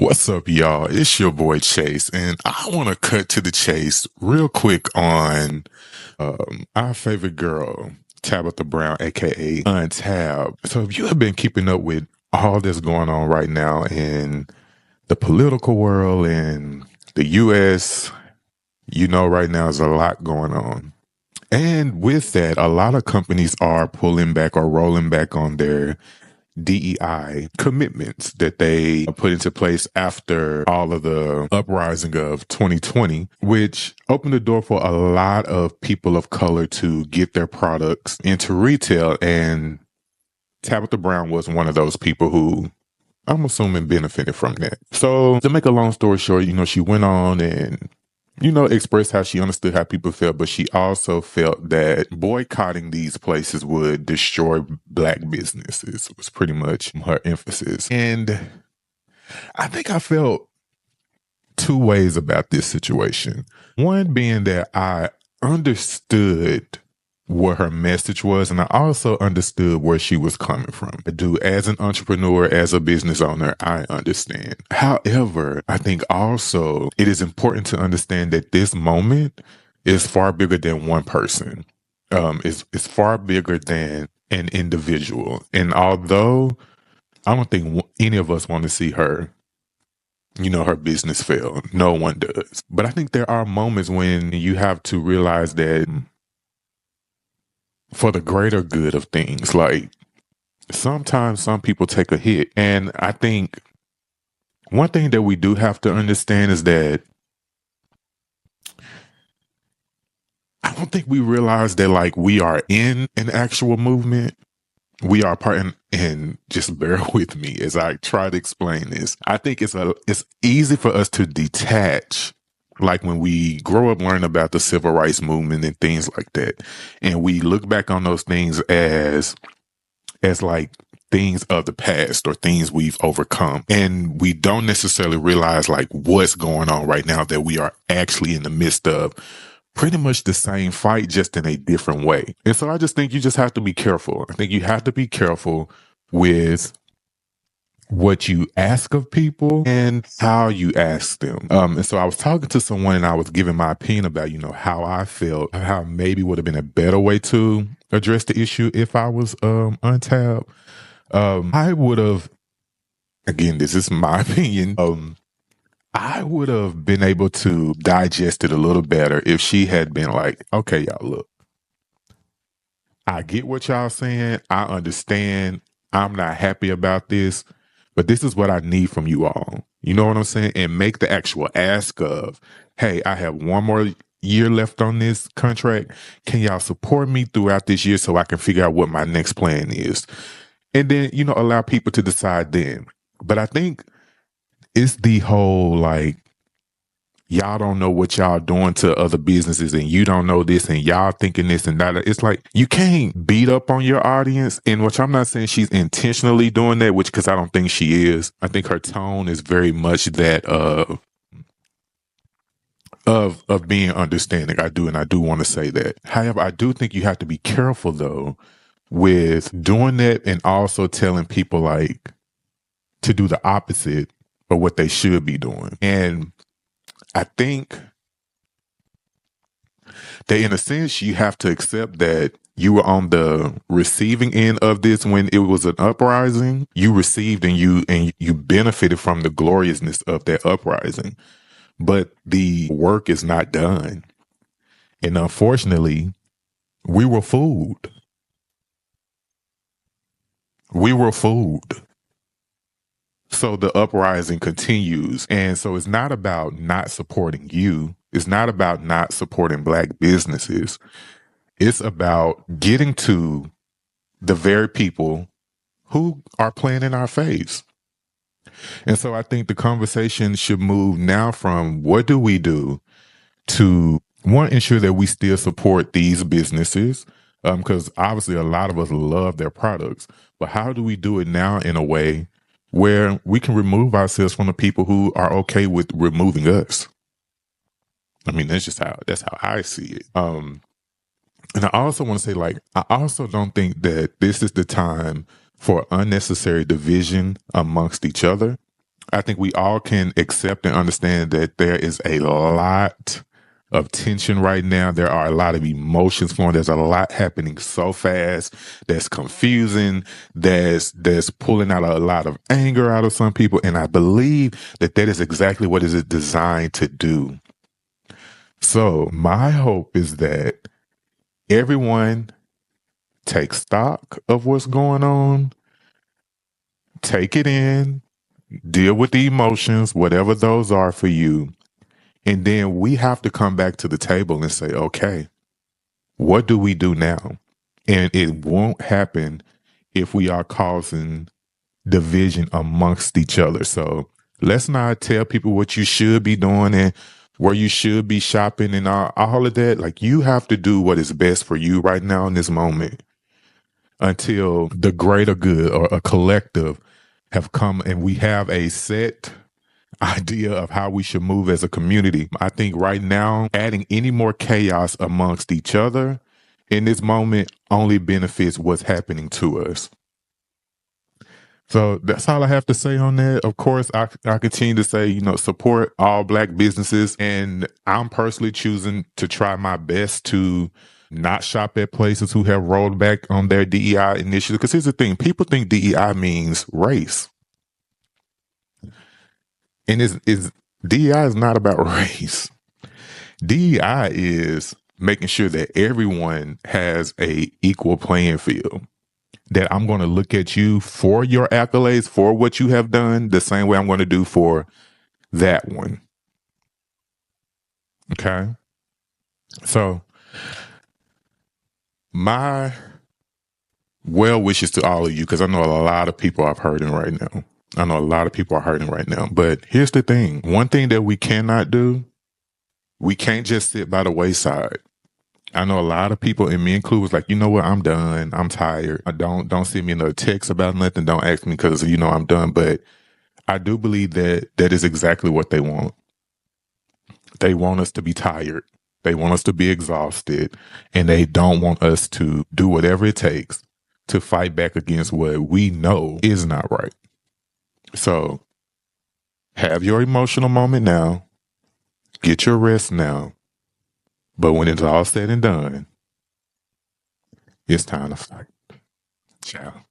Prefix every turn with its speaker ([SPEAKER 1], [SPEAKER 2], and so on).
[SPEAKER 1] What's up, y'all? It's your boy Chase, and I want to cut to the chase real quick on our favorite girl, Tabitha Brown, aka Untab. So, if you have been keeping up with all that's going on right now in the political world and the U.S., you know, right now there's a lot going on. And with that, a lot of companies are pulling back or rolling back on their DEI commitments that they put into place after all of the uprising of 2020, which opened the door for a lot of people of color to get their products into retail. And Tabitha Brown was one of those people who I'm assuming benefited from that. So to make a long story short, she went on and expressed how she understood how people felt, but she also felt that boycotting these places would destroy Black businesses, was pretty much her emphasis. And I think I felt two ways about this situation. One being that I understood what her message was, and I also understood where she was coming from. I do, as an entrepreneur, as a business owner, I understand. However, I think also it is important to understand that this moment is far bigger than one person. It's far bigger than an individual. And although I don't think any of us want to see her, her business fail, no one does. But I think there are moments when you have to realize that for the greater good of things, like sometimes some people take a hit. And I think one thing that we do have to understand is that I don't think we realize that like we are in an actual movement. We are part, and just bear with me as I try to explain this. I think it's easy for us to detach, like when we grow up learning about the civil rights movement and things like that. And we look back on those things as like things of the past or things we've overcome. And we don't necessarily realize like what's going on right now, that we are actually in the midst of pretty much the same fight, just in a different way. And so I just think you just have to be careful. I think you have to be careful with what you ask of people and how you ask them. And so I was talking to someone and I was giving my opinion about, how I felt, how maybe would have been a better way to address the issue if I was Untapped. I would have, again, this is my opinion, I would have been able to digest it a little better if she had been like, okay, y'all, look, I get what y'all saying. I understand. I'm not happy about this, but this is what I need from you all. You know what I'm saying? And make the actual ask of, hey, I have one more year left on this contract. Can y'all support me throughout this year so I can figure out what my next plan is? And then, allow people to decide then. But I think it's the whole, like, y'all don't know what y'all doing to other businesses and you don't know this and y'all thinking this and that. It's like, you can't beat up on your audience. And which I'm not saying she's intentionally doing that, which, because I don't think she is. I think her tone is very much that of being understanding. I do want to say that. However, I do think you have to be careful though with doing that and also telling people like to do the opposite of what they should be doing. And I think that in a sense, you have to accept that you were on the receiving end of this when it was an uprising. You received and you benefited from the gloriousness of that uprising. But the work is not done. And unfortunately, we were fooled. We were fooled. So the uprising continues. And so it's not about not supporting you. It's not about not supporting Black businesses. It's about getting to the very people who are playing in our face. And so I think the conversation should move now from what do we do to, one, ensure that we still support these businesses, because obviously a lot of us love their products. But how do we do it now in a way where we can remove ourselves from the people who are okay with removing us? I mean, that's how I see it. And I also want to say, like, I also don't think that this is the time for unnecessary division amongst each other. I think we all can accept and understand that there is a lot of tension right now. There are a lot of emotions flowing. There's a lot happening so fast that's confusing, that's pulling out a lot of anger out of some people. And I believe that that is exactly what it is designed to do. So my hope is that everyone take stock of what's going on, take it in, deal with the emotions, whatever those are for you. And then we have to come back to the table and say, okay, what do we do now? And it won't happen if we are causing division amongst each other. So let's not tell people what you should be doing and where you should be shopping and all of that. Like, you have to do what is best for you right now in this moment until the greater good or a collective have come and we have a set idea of how we should move as a community. I think right now, adding any more chaos amongst each other in this moment only benefits what's happening to us. So that's all I have to say on that. Of course, I continue to say, support all Black businesses. And I'm personally choosing to try my best to not shop at places who have rolled back on their DEI initiative. Because here's the thing, people think DEI means race. And DEI is not about race. DEI is making sure that everyone has a equal playing field. That I'm going to look at you for your accolades, for what you have done, the same way I'm going to do for that one. Okay? So, my well wishes to all of you, because I know a lot of people are hurting right now. But here's the thing. One thing that we cannot do, we can't just sit by the wayside. I know a lot of people, and me included, was like, you know what, I'm done. I'm tired. Don't send me another text about nothing. Don't ask me because I'm done. But I do believe that that is exactly what they want. They want us to be tired. They want us to be exhausted, and they don't want us to do whatever it takes to fight back against what we know is not right. So have your emotional moment now. Get your rest now. But when it's all said and done, it's time to fight. Ciao.